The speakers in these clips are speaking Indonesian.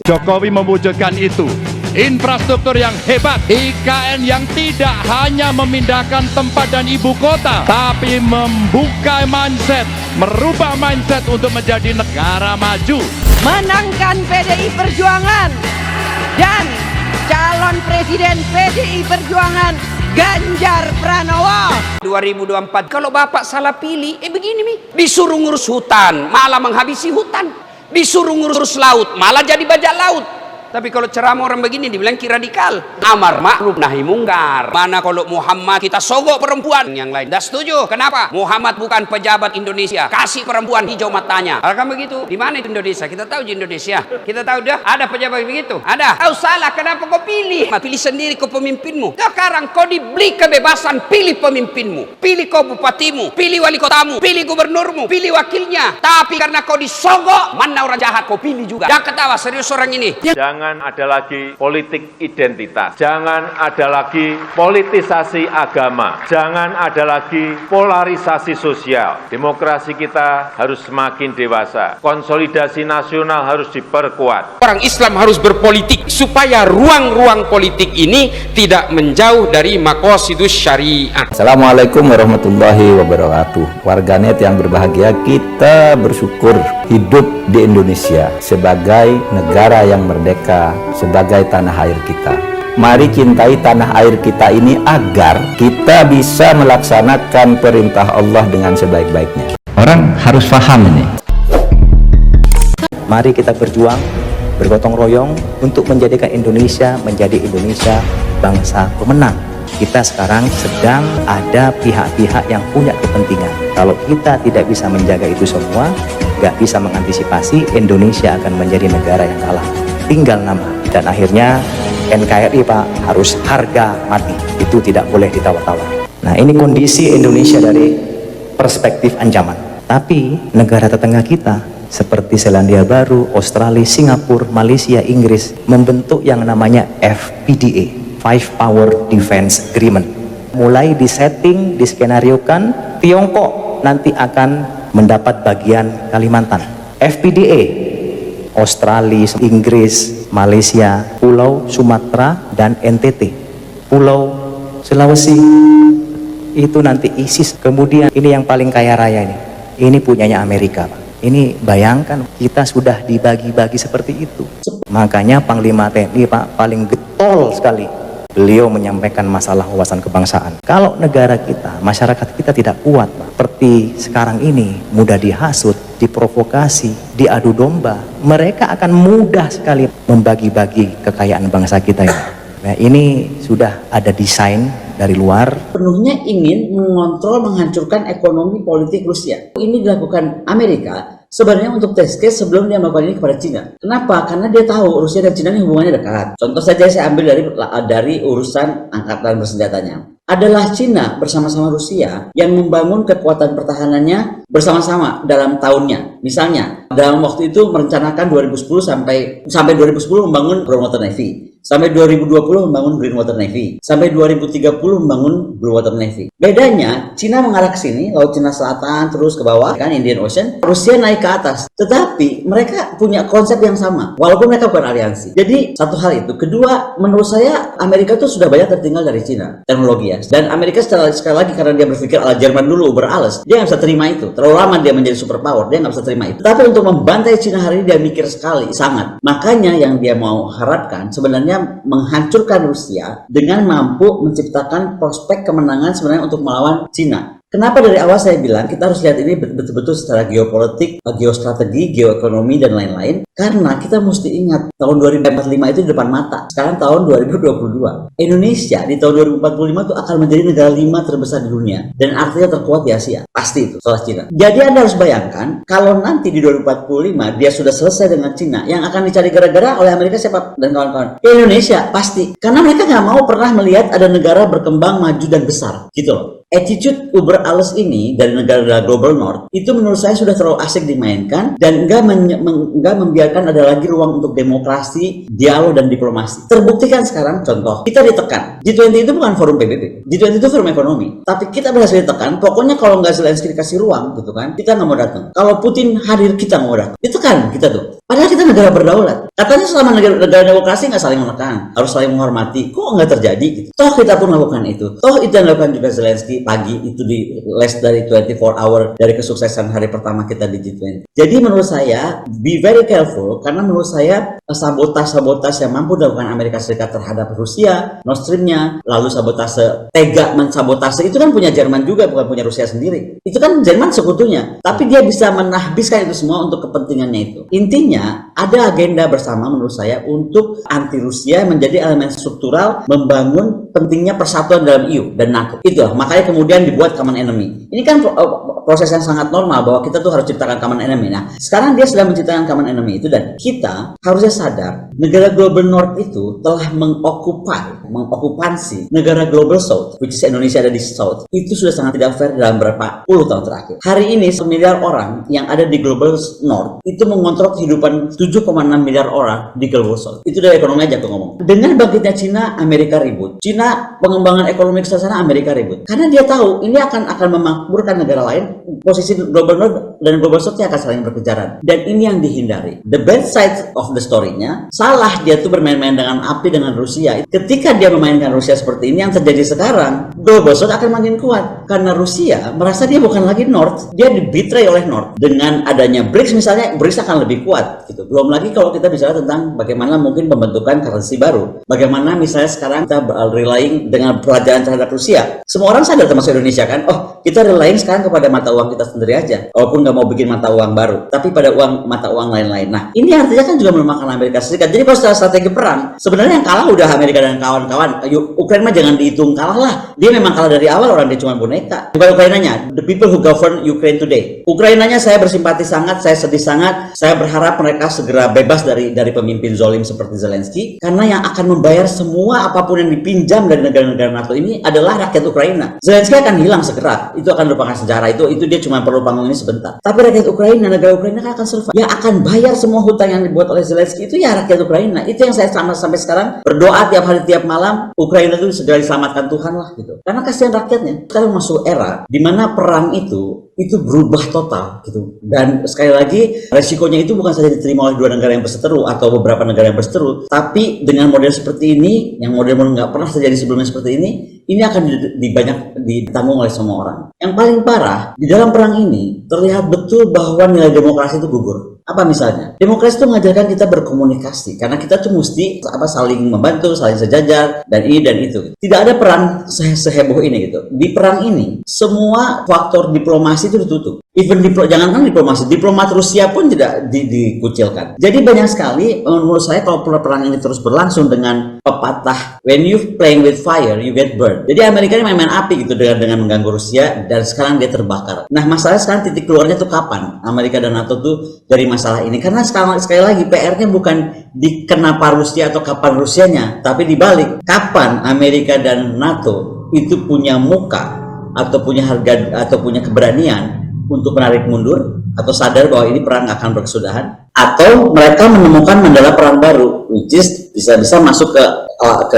Jokowi mewujudkan itu. Infrastruktur yang hebat, IKN yang tidak hanya memindahkan tempat dan ibu kota, tapi membuka mindset, merubah mindset untuk menjadi negara maju. Menangkan PDI Perjuangan dan calon presiden PDI Perjuangan Ganjar Pranowo. 2024 kalau Bapak salah pilih, begini nih, disuruh ngurus hutan malah menghabisi hutan, disuruh ngurus laut malah jadi bajak laut. Tapi kalau ceramah orang begini dibilang radikal, amar ma'ruf nahi mungkar. Mana kalau Muhammad kita sogok perempuan yang lain, dah setuju. Kenapa? Muhammad bukan pejabat Indonesia, kasih perempuan hijau matanya. Kalau kan begitu, di mana itu Indonesia? Kita tahu di Indonesia, kita tahu dah ada pejabat begitu, ada. Kau salah, kenapa kau pilih? Pilih sendiri kau pemimpinmu. Sekarang kau diberi kebebasan, pilih pemimpinmu, pilih kau bupatimu, pilih wali kotamu, pilih gubernurmu, pilih wakilnya. Tapi karena kau disogok, mana orang jahat kau pilih juga. Jangan ketawa, serius orang ini. Jangan ada lagi politik identitas. Jangan ada lagi politisasi agama. Jangan ada lagi polarisasi sosial. Demokrasi kita harus semakin dewasa. Konsolidasi nasional harus diperkuat. Orang Islam harus berpolitik supaya ruang-ruang politik ini tidak menjauh dari maqasidus syariah. Assalamualaikum warahmatullahi wabarakatuh. Warganet yang berbahagia, kita bersyukur hidup di Indonesia sebagai negara yang merdeka, sebagai tanah air kita. Mari cintai tanah air kita ini agar kita bisa melaksanakan perintah Allah dengan sebaik-baiknya. Orang harus paham ini. Mari kita berjuang, bergotong royong untuk menjadikan Indonesia menjadi Indonesia bangsa pemenang. Kita sekarang sedang ada pihak-pihak yang punya kepentingan. Kalau kita tidak bisa menjaga itu semua, nggak bisa mengantisipasi, Indonesia akan menjadi negara yang kalah. Tinggal nama. Dan akhirnya NKRI Pak harus harga mati. Itu tidak boleh ditawar-tawar. Nah, ini kondisi Indonesia dari perspektif ancaman. Tapi negara tetangga kita seperti Selandia Baru, Australia, Singapura, Malaysia, Inggris membentuk yang namanya FPDA, Five Power Defense Agreement. Mulai disetting, diskenariokan, Tiongkok nanti akan mendapat bagian Kalimantan. FPDA, Australia, Inggris, Malaysia, Pulau Sumatera dan NTT, Pulau Sulawesi itu nanti ISIS. Kemudian ini yang paling kaya raya ini punyanya Amerika Pak. Ini bayangkan kita sudah dibagi-bagi seperti itu. Makanya Panglima TNI Pak paling getol sekali. Beliau menyampaikan masalah wawasan kebangsaan. Kalau negara kita, masyarakat kita tidak kuat, Pak, seperti sekarang ini, mudah dihasut, diprovokasi, diadu domba, mereka akan mudah sekali membagi-bagi kekayaan bangsa kita ini. Nah, ini sudah ada desain dari luar. Penuhnya ingin mengontrol, menghancurkan ekonomi politik Rusia. Ini dilakukan Amerika sebenarnya untuk test case sebelum dia melakukan ini kepada Cina. Kenapa? Karena dia tahu Rusia dan Cina ini hubungannya dekat. Contoh saja saya ambil dari urusan angkatan bersenjatanya. Adalah Cina bersama-sama Rusia yang membangun kekuatan pertahanannya bersama-sama dalam tahunnya. Misalnya, dalam waktu itu merencanakan 2010 sampai 2010 membangun Brown Water Navy. Sampai 2020 membangun Green Water Navy. Sampai 2030 membangun Blue Water Navy. Bedanya, Cina mengarah ke sini, Laut Cina Selatan terus ke bawah, kan Indian Ocean. Rusia naik ke atas. Tetapi mereka punya konsep yang sama, walaupun mereka bukan aliansi. Jadi satu hal itu. Kedua, menurut saya Amerika itu sudah banyak tertinggal dari Cina teknologi ya. Dan Amerika sekali lagi karena dia berpikir ala Jerman dulu berales, dia nggak bisa terima itu. Terlalu lama dia menjadi superpower, dia nggak bisa terima itu. Tapi untuk membantai Cina hari ini dia mikir sekali, sangat. Makanya yang dia mau harapkan sebenarnya menghancurkan Rusia dengan mampu menciptakan prospek kemenangan sebenarnya untuk melawan Cina. Kenapa dari awal saya bilang kita harus lihat ini betul-betul secara geopolitik, geostrategi, geoekonomi dan lain-lain. Karena kita mesti ingat tahun 2045 itu di depan mata. Sekarang tahun 2022. Indonesia di tahun 2045 itu akan menjadi negara 5 terbesar di dunia dan artinya terkuat di Asia. Pasti itu soal Cina. Jadi Anda harus bayangkan kalau nanti di 2045 dia sudah selesai dengan Cina, yang akan dicari gara-gara oleh Amerika siapa dan kawan-kawan? Indonesia pasti. Karena mereka nggak mau pernah melihat ada negara berkembang, maju dan besar, gitu loh. Attitude uber alles ini dari negara global north itu menurut saya sudah terlalu asik dimainkan dan enggak membiarkan ada lagi ruang untuk demokrasi, dialog dan diplomasi. Terbuktikan sekarang contoh kita ditekan. G20 itu bukan forum PBB, G20 itu forum ekonomi. Tapi kita berhasil ditekan. Pokoknya kalau nggak Zelensky dikasih ruang gitu kan, kita nggak mau datang. Kalau Putin hadir kita nggak mau datang. Ditekan kita tuh. Padahal kita negara berdaulat. Katanya selama negara demokrasi nggak saling menekan, harus saling menghormati. Kok nggak terjadi gitu? Toh kita pun melakukan itu. Toh itu yang dilakukan juga Zelensky pagi itu di less dari 24 hour dari kesuksesan hari pertama kita di G20. Jadi menurut saya, be very careful, karena menurut saya sabotase yang mampu dilakukan Amerika Serikat terhadap Rusia, Nord Stream-nya, lalu sabotase tega mensabotase itu kan punya Jerman juga, bukan punya Rusia sendiri. Itu kan Jerman sekutunya, tapi dia bisa menahbiskan itu semua untuk kepentingannya itu. Intinya ada agenda bersama menurut saya untuk anti Rusia menjadi elemen struktural membangun pentingnya persatuan dalam EU dan NATO. Itulah makanya kemudian dibuat common enemy. Ini kan proses yang sangat normal bahwa kita tuh harus ciptakan common enemy. Nah, sekarang dia sedang menciptakan common enemy itu, dan kita harusnya sadar negara global north itu telah mengokupansi negara global south, which is Indonesia ada di south. Itu sudah sangat tidak fair dalam berapa puluh tahun terakhir. Hari ini 1 miliar orang yang ada di global north itu mengontrol kehidupan 7,6 miliar orang di global south. Itu dari ekonomi aja aku ngomong. Dengan bangkitnya Cina, Amerika ribut. Cina pengembangan ekonomi ke sana, Amerika ribut. Karena dia tahu ini akan memakmurkan negara lain. Posisi global north dan global south-nya akan saling berkejaran. Dan ini yang dihindari. The bad side of the story-nya, salah dia tuh bermain-main dengan api dengan Rusia. Ketika dia memainkan Rusia seperti ini, yang terjadi sekarang, global south akan makin kuat. Karena Rusia merasa dia bukan lagi north, dia dibetray oleh north. Dengan adanya BRICS misalnya, BRICS akan lebih kuat gitu. Belum lagi kalau kita bicara tentang bagaimana mungkin pembentukan currency baru. Bagaimana misalnya sekarang kita relying dengan pelajaran terhadap Rusia. Semua orang sadar termasuk Indonesia kan, oh kita relying sekarang kepada mata uang kita sendiri aja. Walaupun nggak mau bikin mata uang baru, tapi pada mata uang lain-lain. Nah, ini artinya kan juga melemahkan Amerika Serikat. Jadi kalau secara strategi perang, sebenarnya yang kalah udah Amerika dan kawan-kawan. Ukraina mah jangan dihitung kalah lah. Dia memang kalah dari awal, orang dia cuma boneka. Bukan Ukrainanya, the people who govern Ukraine today. Ukrainanya saya bersimpati sangat, saya sedih sangat. Saya berharap mereka segera bebas dari pemimpin zolim seperti Zelensky, karena yang akan membayar semua apapun yang dipinjam dari negara-negara NATO ini adalah rakyat Ukraina. Zelensky akan hilang segera. Itu akan merupakan sejarah. Itu dia cuma perlu panggung ini sebentar. Tapi rakyat Ukraina, negara Ukraina akan survive. Yang akan bayar semua hutang yang dibuat oleh Zelensky itu ya rakyat Ukraina. Itu yang saya sampai sekarang berdoa tiap hari tiap malam, Ukraina itu segera diselamatkan Tuhan lah gitu. Karena kasihan rakyatnya. Sekarang masuk era di mana perang itu berubah total gitu. Dan sekali lagi resikonya itu bukan saja diterima oleh dua negara yang berseteru atau beberapa negara yang berseteru, tapi dengan model seperti ini, yang model-model nggak pernah terjadi sebelumnya seperti ini akan ditanggung oleh semua orang. Yang paling parah di dalam perang ini terlihat betul bahwa nilai demokrasi itu gugur. Apa misalnya? Demokrasi itu mengajarkan kita berkomunikasi, karena kita tuh mesti saling membantu, saling sejajar, dan ini dan itu. Tidak ada perang seheboh ini gitu. Di perang ini semua faktor diplomasi itu ditutup. Even jangankan diplomasi, diplomat Rusia pun tidak dikucilkan. Jadi banyak sekali menurut saya kalau perang ini terus berlangsung dengan pepatah when you playing with fire you get burned. Jadi Amerika ini main-main api gitu dengan mengganggu Rusia, dan sekarang dia terbakar. Nah, masalahnya sekarang titik keluarnya tuh kapan Amerika dan NATO tuh dari masalah ini? Karena sekarang sekali lagi PR-nya bukan di kenapa Rusia atau kapan Rusianya, tapi dibalik kapan Amerika dan NATO itu punya muka atau punya harga atau punya keberanian untuk menarik mundur, atau sadar bahwa ini perang akan berkesudahan, atau mereka menemukan mandala perang baru, which is bisa masuk ke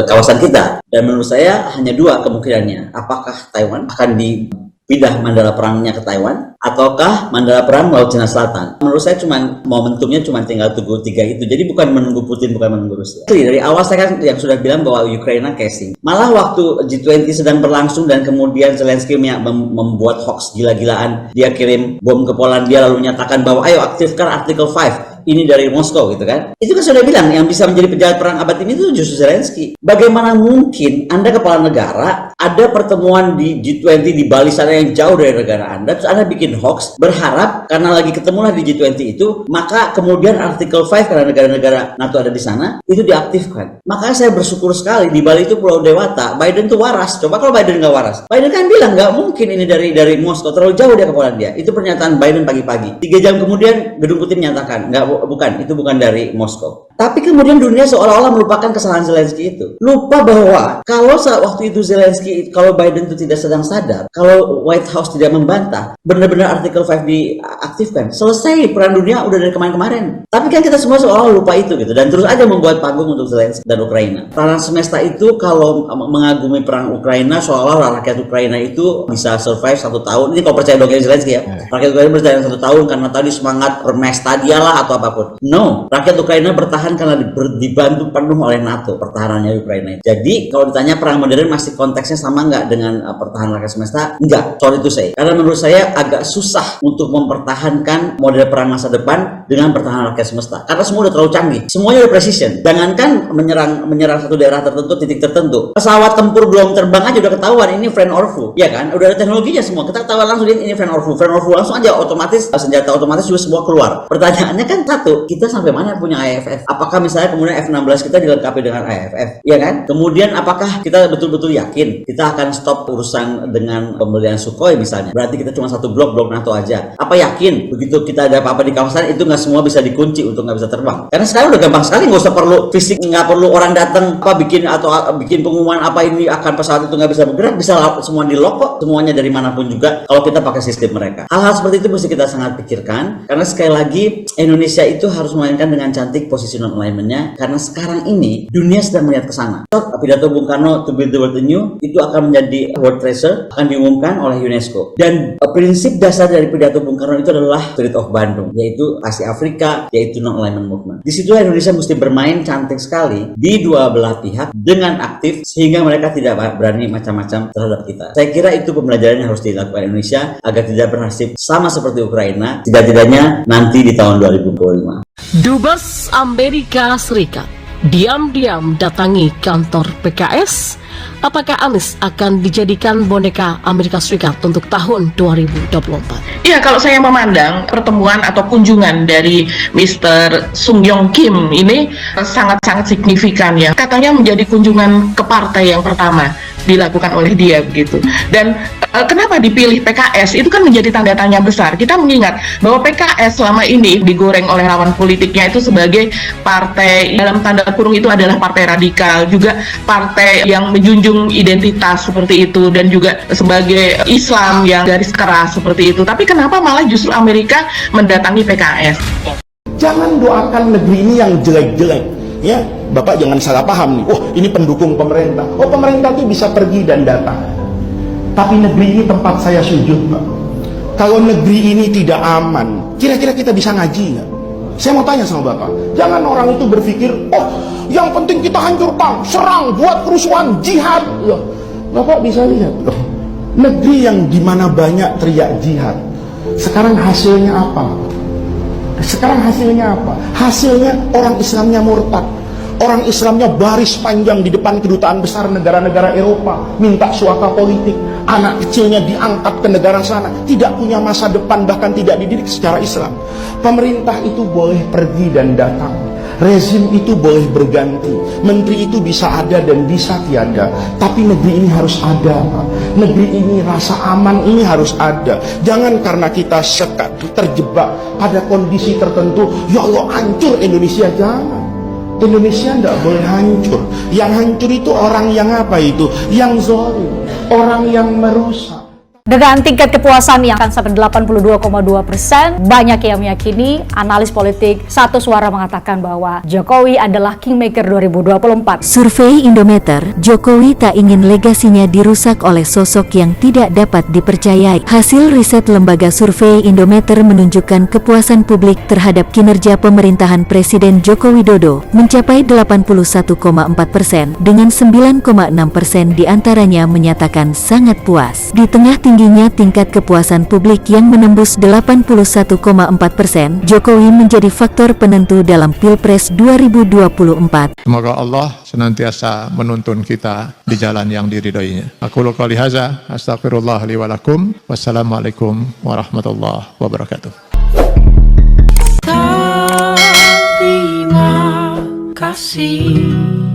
kawasan kita. Dan menurut saya hanya dua kemungkinannya. Apakah Taiwan akan dipindah mandala perangnya ke Taiwan, ataukah mandala perang Laut Cina Selatan? Menurut saya momentumnya tinggal tunggu tiga itu. Jadi bukan menunggu Putin, bukan menunggu Rusia. Dari awal saya kan yang sudah bilang bahwa Ukraina casing. Malah waktu G20 sedang berlangsung dan kemudian Zelensky membuat hoax gila-gilaan, dia kirim bom ke Polandia lalu menyatakan bahwa ayo aktifkan Article 5. Ini dari Moskow gitu kan. Itu kan sudah bilang yang bisa menjadi penjahat perang abad ini itu justru Zelensky. Bagaimana mungkin Anda kepala negara ada pertemuan di G20 di Bali sana yang jauh dari negara Anda, terus Anda bikin hoax berharap karena lagi ketemulah di G20 itu, maka kemudian Article 5 karena negara-negara NATO ada di sana itu diaktifkan. Makanya saya bersyukur sekali di Bali itu Pulau Dewata, Biden tuh waras. Coba kalau Biden nggak waras, Biden kan bilang nggak mungkin ini dari Moskow, terlalu jauh dia ke Polandia. Itu pernyataan Biden pagi-pagi. 3 jam kemudian Gedung Putih menyatakan bukan, itu bukan dari Moskow. Tapi kemudian dunia seolah-olah melupakan kesalahan Zelensky itu. Lupa bahwa kalau saat waktu itu Zelensky, kalau Biden itu tidak sedang sadar, kalau White House tidak membantah, benar-benar artikel 5 diaktifkan, selesai perang dunia udah dari kemarin-kemarin. Tapi kan kita semua seolah lupa itu gitu, dan terus aja membuat panggung untuk Zelensky dan Ukraina. Perang semesta itu kalau mengagumi perang Ukraina, seolah-olah rakyat Ukraina itu bisa survive 1 tahun. Ini kalau percaya dongeng Zelensky ya. Rakyat Ukraina bertahan 1 tahun karena tadi semangat bermesta dialah atau apapun. No, rakyat Ukraina bertahan karena dibantu penuh oleh NATO pertahanannya Ukraina. Jadi kalau ditanya perang modern masih konteksnya sama nggak dengan pertahanan rakyat semesta? Enggak, sorry itu saya. Karena menurut saya agak susah untuk mempertahankan model perang masa depan dengan pertahanan rakyat semesta. Karena semua udah terlalu canggih, semuanya udah precision. Jangankan menyerang satu daerah tertentu, titik tertentu. Pesawat tempur belum terbang aja udah ketahuan ini friend or foe, ya kan? Udah ada teknologinya semua. Kita ketahuan langsung ini friend or foe. Friend or foe langsung aja otomatis senjata otomatis juga semua keluar. Pertanyaannya kan satu, kita sampai mana punya AFF? Apakah misalnya kemudian F-16 kita dilengkapi dengan AFF? Ya kan? Kemudian apakah kita betul-betul yakin kita akan stop urusan dengan pembelian Sukhoi misalnya? Berarti kita cuma satu blok NATO aja. Apa yakin begitu kita ada apa-apa di kawasan itu nggak semua bisa dikunci untuk nggak bisa terbang? Karena sekarang udah gampang sekali, nggak usah perlu fisik, nggak perlu orang datang bikin pengumuman apa ini akan pesawat itu nggak bisa bergerak, bisa semua di lock kok, semuanya dari manapun juga kalau kita pakai sistem mereka. Hal-hal seperti itu mesti kita sangat pikirkan, karena sekali lagi Indonesia itu harus memainkan dengan cantik positional alignment-nya, karena sekarang ini dunia sedang melihat ke sana. Pidato Bung Karno to build the world anew itu akan menjadi world treasure, akan diumumkan oleh UNESCO. Dan prinsip dasar dari pidato Bung Karno itu adalah Spirit of Bandung, yaitu Asia Afrika, yaitu non-alignment movement. Di situ Indonesia mesti bermain cantik sekali di dua belah pihak dengan aktif sehingga mereka tidak berani macam-macam terhadap kita. Saya kira itu pembelajaran yang harus dilakukan Indonesia agar tidak bernasib sama seperti Ukraina, tidak-tidaknya nanti di tahun 2025. Dubes Amerika Serikat diam-diam datangi kantor PKS. Apakah Anies akan dijadikan boneka Amerika Serikat untuk tahun 2024? Ya, kalau saya memandang pertemuan atau kunjungan dari Mr. Sung Yong Kim ini sangat-sangat signifikan ya. Katanya menjadi kunjungan ke partai yang pertama dilakukan oleh dia begitu. Dan kenapa dipilih PKS? Itu kan menjadi tanda tanya besar. Kita mengingat bahwa PKS selama ini digoreng oleh lawan politiknya itu sebagai partai dalam tanda kurung itu adalah partai radikal, juga partai yang menjunjung identitas seperti itu, dan juga sebagai Islam yang garis keras seperti itu. Tapi kenapa malah justru Amerika mendatangi PKS? Jangan doakan negeri ini yang jelek-jelek, ya. Bapak jangan salah paham nih. Oh, ini pendukung pemerintah. Oh, pemerintah itu bisa pergi dan datang. Tapi negeri ini tempat saya sujud, Pak. Kalau negeri ini tidak aman, kira-kira kita bisa ngaji nggak? Saya mau tanya sama Bapak. Jangan orang itu berpikir, oh, yang penting kita hancurkan, serang, buat kerusuhan, jihad. Loh, Bapak bisa lihat, loh, negeri yang dimana banyak teriak jihad, sekarang hasilnya apa? Sekarang hasilnya apa? Hasilnya orang Islamnya murtad. Orang Islamnya baris panjang di depan kedutaan besar negara-negara Eropa, minta suaka politik. Anak kecilnya diangkat ke negara sana, tidak punya masa depan, bahkan tidak dididik secara Islam. Pemerintah itu boleh pergi dan datang, rezim itu boleh berganti, menteri itu bisa ada dan bisa tiada, tapi negeri ini harus ada, Pak. Negeri ini rasa aman ini harus ada. Jangan karena kita terjebak pada kondisi tertentu, ya Allah hancur Indonesia. Jangan. Indonesia tidak boleh hancur. Yang hancur itu orang yang apa itu? Yang zalim, orang yang merusak. Dengan tingkat kepuasan yang akan sampai 82,2%, banyak yang meyakini analis politik satu suara mengatakan bahwa Jokowi adalah kingmaker 2024. Survei Indometer, Jokowi tak ingin legasinya dirusak oleh sosok yang tidak dapat dipercayai. Hasil riset lembaga survei Indometer menunjukkan kepuasan publik terhadap kinerja pemerintahan Presiden Joko Widodo mencapai 81,4%, dengan 9,6% diantaranya menyatakan sangat puas. Di tengah tingginya tingkat kepuasan publik yang menembus 81,4%, Jokowi menjadi faktor penentu dalam Pilpres 2024. Semoga Allah senantiasa menuntun kita di jalan yang diridhoinya. Aku qouli hadza, astaghfirullah li wa lakum. Wassalamualaikum warahmatullahi wabarakatuh. Terima kasih.